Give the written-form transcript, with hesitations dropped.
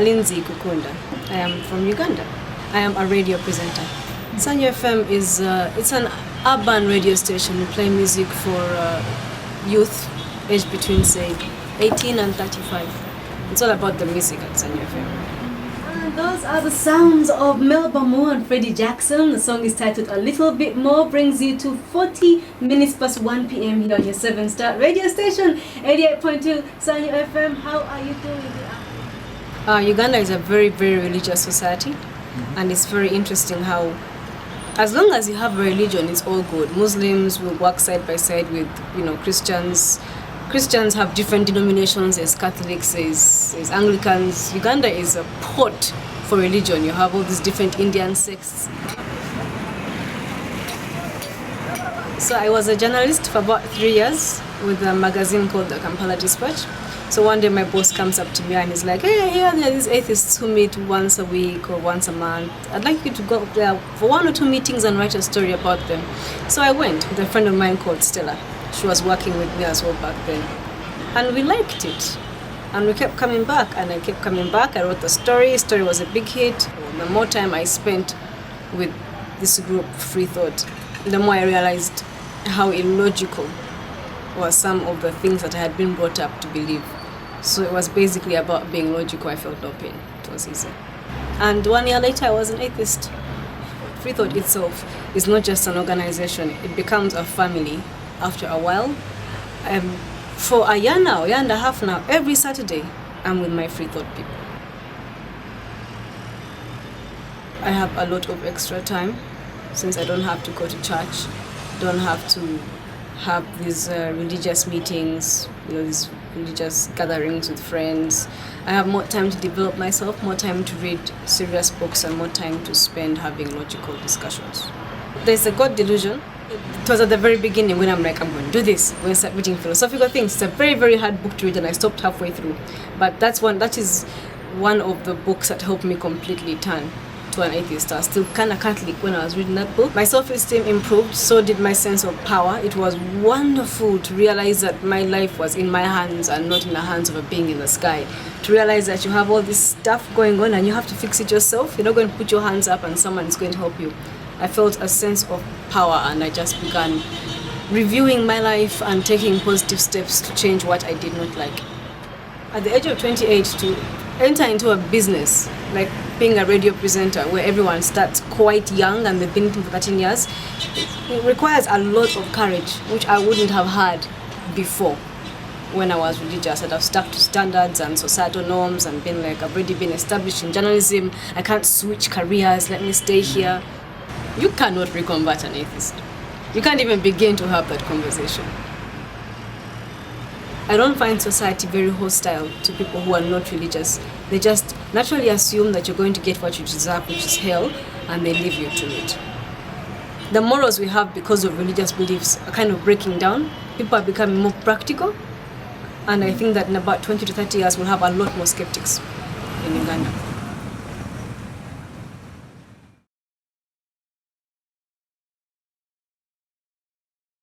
Lindsay Kukunda. I am from Uganda. I am a radio presenter. Sanyo FM is it's an urban radio station. We play music for youth aged between, say, 18 and 35. It's all about the music at Sanyo FM. And those are the sounds of Melba Moore and Freddie Jackson. The song is titled A Little Bit More, brings you to 40 minutes past 1 p.m. here on your 7-star radio station, 88.2 Sanyo FM. How are you doing? Uganda is a very, very religious society, and it's very interesting how, as long as you have a religion, it's all good. Muslims will work side by side with, Christians. Christians have different denominations. There's Catholics, there's Anglicans. Uganda is a pot for religion. You have all these different Indian sects. So I was a journalist for about 3 years with a magazine called the Kampala Dispatch. So one day my boss comes up to me and he's like, hey, here there are these atheists who meet once a week or once a month. I'd like you to go there for 1 or 2 meetings and write a story about them. So I went with a friend of mine called Stella. She was working with me as well back then. And we liked it. And we kept coming back, and I kept coming back. I wrote the story. The story was a big hit. The more time I spent with this group, Free Thought, the more I realized how illogical were some of the things that I had been brought up to believe. So it was basically about being logical. I felt no pain. It was easy. And 1 year later, I was an atheist. Free Thought itself is not just an organization. It becomes a family after a while. For a year and a half now, every Saturday, I'm with my Free Thought people. I have a lot of extra time since I don't have to go to church, don't have to have these religious meetings, these religious gatherings with friends. I have more time to develop myself, more time to read serious books, and more time to spend having logical discussions. There's a God delusion. It was at the very beginning when I'm like, I'm going to do this. I'm going to start reading philosophical things. It's a very, very hard book to read, and I stopped halfway through. But that is one of the books that helped me completely turn to an atheist. I was still kind of Catholic when I was reading that book. My self-esteem improved, so did my sense of power. It was wonderful to realize that my life was in my hands and not in the hands of a being in the sky. To realize that you have all this stuff going on and you have to fix it yourself. You're not going to put your hands up and someone is going to help you. I felt a sense of power, and I just began reviewing my life and taking positive steps to change what I did not like. At the age of 28, to enter into a business like being a radio presenter where everyone starts quite young and they've been in for 13 years, it requires a lot of courage, which I wouldn't have had before. When I was religious, I'd have stuck to standards and societal norms and been like, I've already been established in journalism, I can't switch careers, let me stay here. You cannot reconvert an atheist. You can't even begin to have that conversation. I don't find society very hostile to people who are not religious. They just naturally assume that you're going to get what you deserve, which is hell, and they leave you to it. The morals we have because of religious beliefs are kind of breaking down. People are becoming more practical, and I think that in about 20 to 30 years we'll have a lot more skeptics in Uganda.